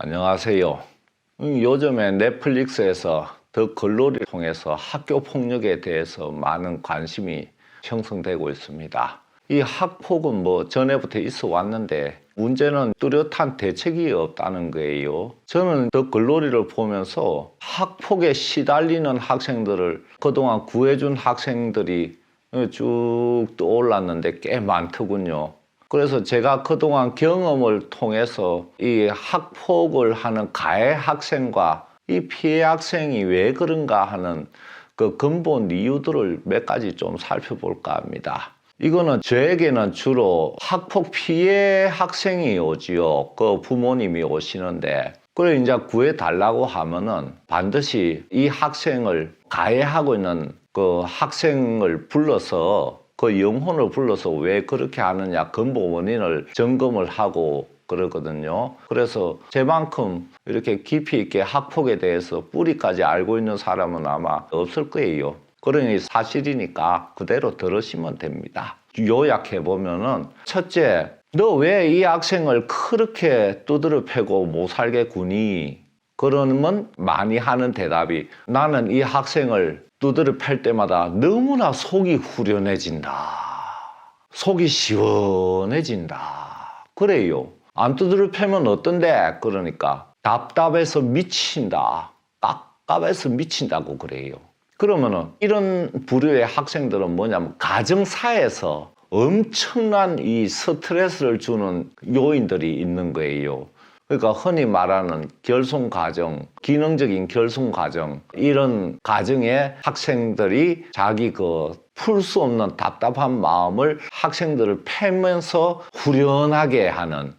안녕하세요. 요즘에 넷플릭스에서 더 글로리를 통해서 학교 폭력에 대해서 많은 관심이 형성되고 있습니다. 이 학폭은 전에부터 있어 왔는데 문제는 뚜렷한 대책이 없다는 거예요. 저는 더 글로리를 보면서 학폭에 시달리는 학생들을 그동안 구해준 학생들이 쭉 떠올랐는데 꽤 많더군요. 그래서 제가 그동안 경험을 통해서 이 학폭을 하는 가해 학생과 이 피해 학생이 왜 그런가 하는 그 근본 이유들을 몇 가지 좀 살펴볼까 합니다. 이거는 저에게는 주로 학폭 피해 학생이 오지요. 그 부모님이 오시는데, 그래 이제 구해달라고 하면은 반드시 이 학생을 가해하고 있는 그 학생을 불러서 그 영혼을 불러서 왜 그렇게 하느냐 근본 원인을 점검을 하고 그러거든요. 그래서 제만큼 이렇게 깊이 있게 학폭에 대해서 뿌리까지 알고 있는 사람은 아마 없을 거예요. 그러니 사실이니까 그대로 들으시면 됩니다. 요약해 보면은 첫째, 너 왜 이 학생을 그렇게 두드려 패고 못 살게 구니? 그러면 많이 하는 대답이, 나는 이 학생을 두드려 팰 때마다 너무나 속이 후련해진다. 속이 시원해진다. 그래요. 안 두드려 패면 어떤데? 그러니까 답답해서 미친다. 깝깝해서 미친다고 그래요. 그러면은 이런 부류의 학생들은 뭐냐면 가정사에서 엄청난 이 스트레스를 주는 요인들이 있는 거예요. 그러니까 흔히 말하는 결손가정, 기능적인 결손가정, 이런 가정의 학생들이 자기 풀 수 없는 답답한 마음을 학생들을 패면서 후련하게 하는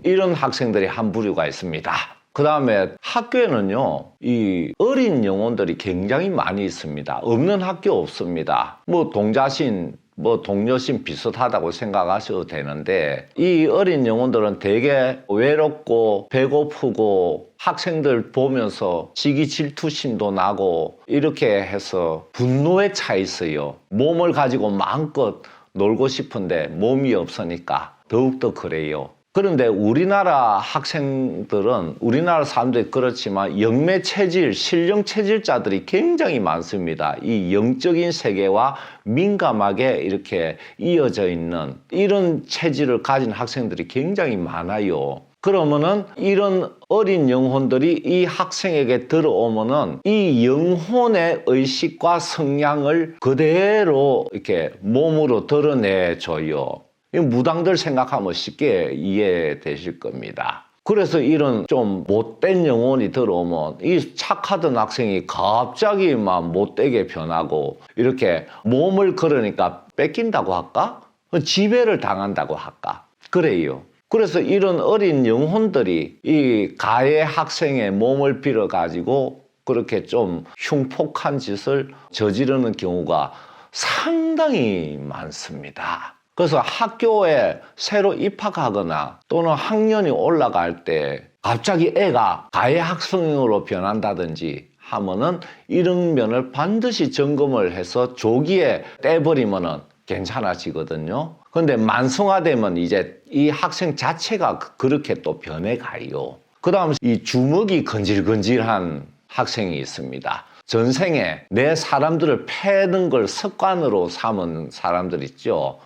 이런 학생들이 한 부류가 있습니다. 그 다음에 학교에는요, 이 어린 영혼들이 굉장히 많이 있습니다. 없는 학교 없습니다. 동자신, 동료신 비슷하다고 생각하셔도 되는데, 이 어린 영혼들은 되게 외롭고 배고프고 학생들 보면서 시기 질투심도 나고 이렇게 해서 분노에 차 있어요. 몸을 가지고 마음껏 놀고 싶은데 몸이 없으니까 더욱더 그래요. 그런데 우리나라 학생들은, 우리나라 사람들이 그렇지만 영매 체질, 실령 체질자들이 굉장히 많습니다. 이 영적인 세계와 민감하게 이렇게 이어져 있는 이런 체질을 가진 학생들이 굉장히 많아요. 그러면은 이런 어린 영혼들이 이 학생에게 들어오면은 이 영혼의 의식과 성향을 그대로 이렇게 몸으로 드러내줘요. 무당들 생각하면 쉽게 이해되실 겁니다. 그래서 이런 좀 못된 영혼이 들어오면 이 착하던 학생이 갑자기 막 못되게 변하고 이렇게 몸을 걸으니까 뺏긴다고 할까? 지배를 당한다고 할까? 그래요. 그래서 이런 어린 영혼들이 이 가해 학생의 몸을 빌어가지고 그렇게 좀 흉폭한 짓을 저지르는 경우가 상당히 많습니다. 그래서 학교에 새로 입학하거나 또는 학년이 올라갈 때 갑자기 애가 가해 학생으로 변한다든지 하면은 이런 면을 반드시 점검을 해서 조기에 떼버리면은 괜찮아지거든요. 근데 만성화되면 이제 이 학생 자체가 그렇게 또 변해가요. 그 다음 이 주먹이 건질건질한 학생이 있습니다. 전생에 내 사람들을 패는 걸 습관으로 삼은 사람들 있죠.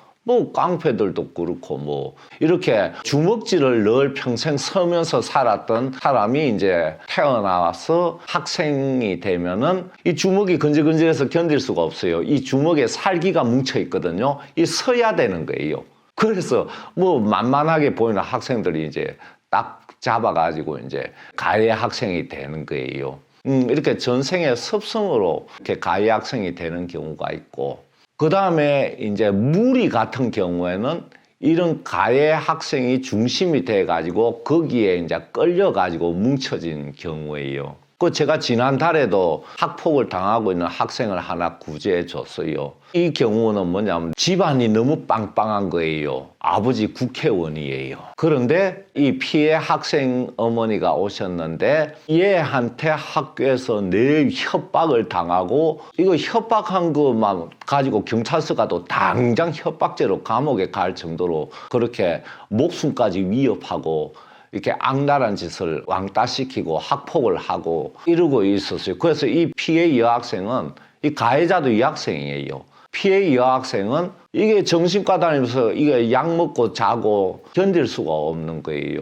깡패들도 그렇고 이렇게 주먹질을 늘 평생 서면서 살았던 사람이 이제 태어나서 학생이 되면은 이 주먹이 건질건질해서 견딜 수가 없어요. 이 주먹에 살기가 뭉쳐 있거든요. 이 서야 되는 거예요. 그래서 만만하게 보이는 학생들이 이제 딱 잡아가지고 이제 가해 학생이 되는 거예요. 이렇게 전생의 습성으로 이렇게 가해 학생이 되는 경우가 있고, 그 다음에 이제 무리 같은 경우에는 이런 가해 학생이 중심이 돼가지고 거기에 이제 끌려가지고 뭉쳐진 경우예요. 제가 지난달에도 학폭을 당하고 있는 학생을 하나 구제해 줬어요. 이 경우는 뭐냐면 집안이 너무 빵빵한 거예요. 아버지 국회의원이에요. 그런데 이 피해 학생 어머니가 오셨는데 얘한테 학교에서 늘 협박을 당하고, 이거 협박한 것만 가지고 경찰서 가도 당장 협박죄로 감옥에 갈 정도로 그렇게 목숨까지 위협하고 이렇게 악랄한 짓을 왕따시키고 학폭을 하고 이러고 있었어요. 그래서 이 피해 여학생은 이 가해자도 여학생이에요. 피해 여학생은 이게 정신과 다니면서 이게 약 먹고 자고 견딜 수가 없는 거예요.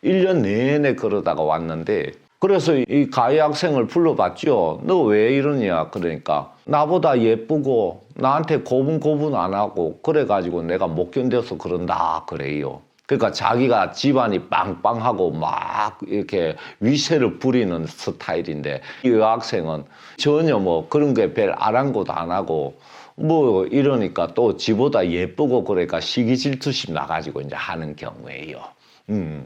1년 내내 그러다가 왔는데 그래서 이 가해 학생을 불러봤죠. 너 왜 이러냐 그러니까 나보다 예쁘고 나한테 고분 안 하고 그래가지고 내가 못 견뎌서 그런다 그래요. 그러니까 자기가 집안이 빵빵하고 막 이렇게 위세를 부리는 스타일인데 이 여학생은 전혀 뭐 그런 게 별 아랑곳 안 하고 뭐 이러니까 또 지보다 예쁘고 그러니까 시기 질투심 나가지고 이제 하는 경우예요.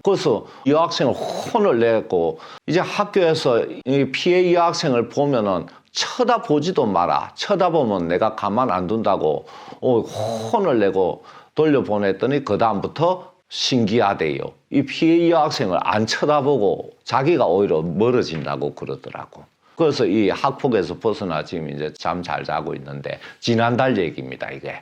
그래서 여학생을 혼을 내고 이제 학교에서 이 피해 여학생을 보면은 쳐다보지도 마라. 쳐다보면 내가 가만 안 둔다고 혼을 내고 돌려보냈더니 그 다음부터 신기하대요. 이 피해 여학생을 안 쳐다보고 자기가 오히려 멀어진다고 그러더라고. 그래서 이 학폭에서 벗어나 지금 이제 잠 잘 자고 있는데 지난달 얘기입니다, 이게.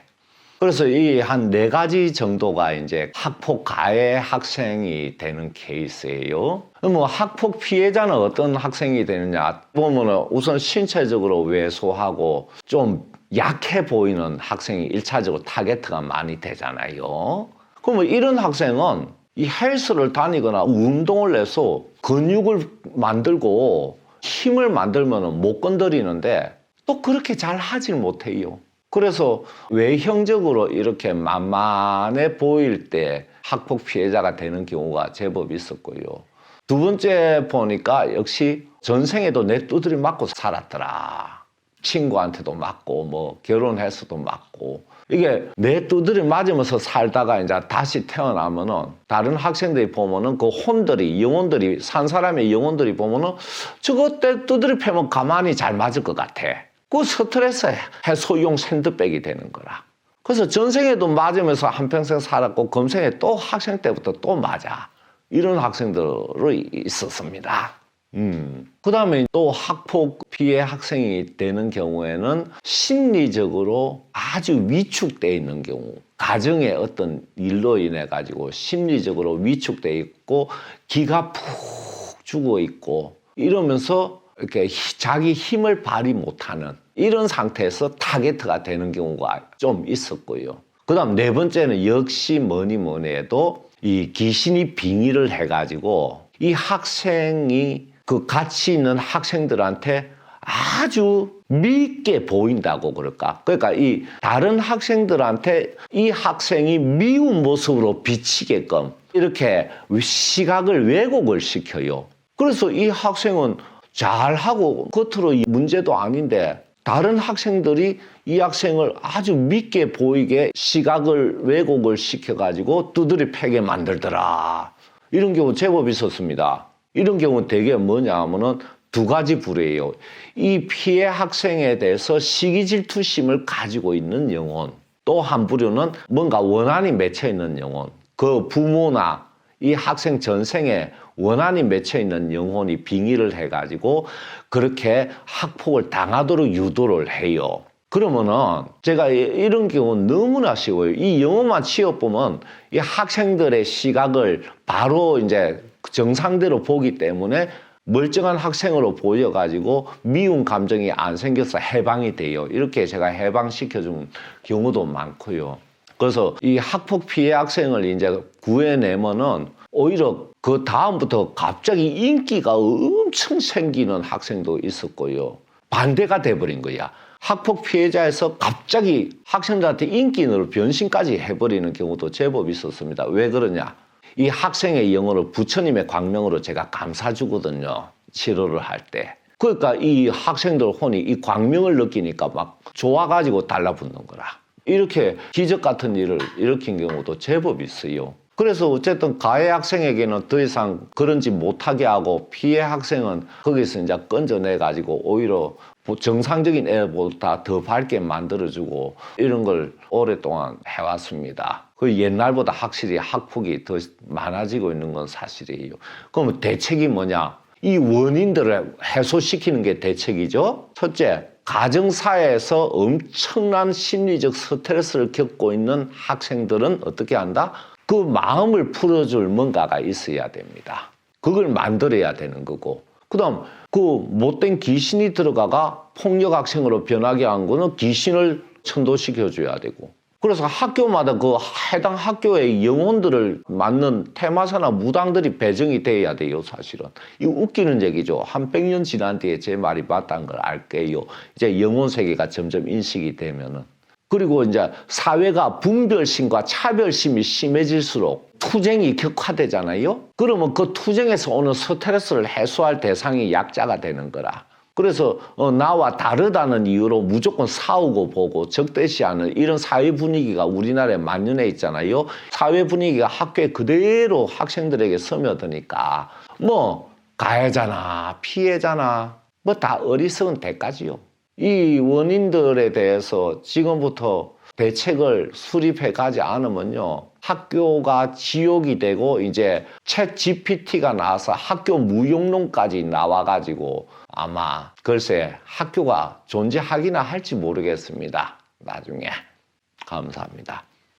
그래서 이 한 4가지 정도가 이제 학폭 가해 학생이 되는 케이스예요. 뭐 학폭 피해자는 어떤 학생이 되느냐 보면은 우선 신체적으로 왜소하고 좀 약해 보이는 학생이 1차적으로 타겟가 많이 되잖아요. 그러면 이런 학생은 이 헬스를 다니거나 운동을 해서 근육을 만들고 힘을 만들면 못 건드리는데 또 그렇게 잘 하질 못해요. 그래서 외형적으로 이렇게 만만해 보일 때 학폭 피해자가 되는 경우가 제법 있었고요. 두 번째 보니까 역시 전생에도 내 두드려 맞고 살았더라. 친구한테도 맞고 뭐 결혼해서도 맞고 이게 내 두드려 맞으면서 살다가 이제 다시 태어나면은 다른 학생들이 보면은 그 혼들이 영혼들이 산 사람의 영혼들이 보면은 저거 때 두드려 패면 가만히 잘 맞을 것 같아. 그 스트레스 해소용 샌드백이 되는 거라. 그래서 전생에도 맞으면서 한평생 살았고 금생에 또 학생 때부터 또 맞아. 이런 학생들이 있었습니다. 그 다음에 또 학폭 피해 학생이 되는 경우에는 심리적으로 아주 위축되어 있는 경우, 가정의 어떤 일로 인해 가지고 심리적으로 위축되어 있고 기가 푹 죽어 있고 이러면서 이렇게 자기 힘을 발휘 못하는 이런 상태에서 타겟가 되는 경우가 좀 있었고요. 그 다음 4번째는 역시 뭐니 해도 이 귀신이 빙의를 해가지고 이 학생이 그 같이 있는 학생들한테 아주 밉게 보인다고 그럴까? 그러니까 이 다른 학생들한테 이 학생이 미운 모습으로 비치게끔 이렇게 시각을 왜곡을 시켜요. 그래서 이 학생은 잘하고 겉으로 문제도 아닌데 다른 학생들이 이 학생을 아주 밉게 보이게 시각을 왜곡을 시켜가지고 두드려 패게 만들더라. 이런 경우 제법 있었습니다. 이런 경우는 대개 뭐냐 하면은 2가지 부류예요. 이 피해 학생에 대해서 시기질투심을 가지고 있는 영혼, 또 한 부류는 뭔가 원한이 맺혀 있는 영혼, 그 부모나 이 학생 전생에 원한이 맺혀 있는 영혼이 빙의를 해가지고 그렇게 학폭을 당하도록 유도를 해요. 그러면은 제가 이런 경우는 너무나 쉬워요. 이 영어만 치워보면 이 학생들의 시각을 바로 이제 정상대로 보기 때문에 멀쩡한 학생으로 보여가지고 미운 감정이 안 생겨서 해방이 돼요. 이렇게 제가 해방시켜준 경우도 많고요. 그래서 이 학폭 피해 학생을 이제 구해내면은 오히려 그 다음부터 갑자기 인기가 엄청 생기는 학생도 있었고요. 반대가 돼버린 거야. 학폭 피해자에서 갑자기 학생들한테 인기인으로 변신까지 해버리는 경우도 제법 있었습니다. 왜 그러냐? 이 학생의 영혼을 부처님의 광명으로 제가 감싸주거든요. 치료를 할 때. 그러니까 이 학생들 혼이 이 광명을 느끼니까 막 좋아가지고 달라붙는 거라. 이렇게 기적 같은 일을 일으킨 경우도 제법 있어요. 그래서 어쨌든 가해 학생에게는 더 이상 그런 짓 못하게 하고 피해 학생은 거기서 이제 건져내가지고 오히려 정상적인 애보다 더 밝게 만들어주고 이런 걸 오랫동안 해왔습니다. 그 옛날보다 확실히 학폭이 더 많아지고 있는 건 사실이에요. 그럼 대책이 뭐냐? 이 원인들을 해소시키는 게 대책이죠. 첫째, 가정사회에서 엄청난 심리적 스트레스를 겪고 있는 학생들은 어떻게 한다? 그 마음을 풀어줄 뭔가가 있어야 됩니다. 그걸 만들어야 되는 거고. 그다음 그 못된 귀신이 들어가가 폭력 학생으로 변하게 한 거는 귀신을 천도시켜줘야 되고. 그래서 학교마다 그 해당 학교의 영혼들을 맞는 테마사나 무당들이 배정이 돼야 돼요, 사실은. 이거 웃기는 얘기죠. 한 100년 지난 뒤에 제 말이 맞다는 걸 알게요. 이제 영혼 세계가 점점 인식이 되면은. 그리고 이제 사회가 분별심과 차별심이 심해질수록 투쟁이 격화되잖아요. 그러면 그 투쟁에서 오는 스트레스를 해소할 대상이 약자가 되는 거라. 그래서 나와 다르다는 이유로 무조건 싸우고 보고 적대시하는 이런 사회 분위기가 우리나라에 만연해 있잖아요. 사회 분위기가 학교에 그대로 학생들에게 스며드니까 뭐 가해자나 피해자나 뭐 다 어리석은 대가지요. 이 원인들에 대해서 지금부터 대책을 수립해 가지 않으면요. 학교가 지옥이 되고 이제 챗 GPT가 나와서 학교 무용론까지 나와가지고 아마 글쎄 학교가 존재하기나 할지 모르겠습니다. 나중에. 감사합니다.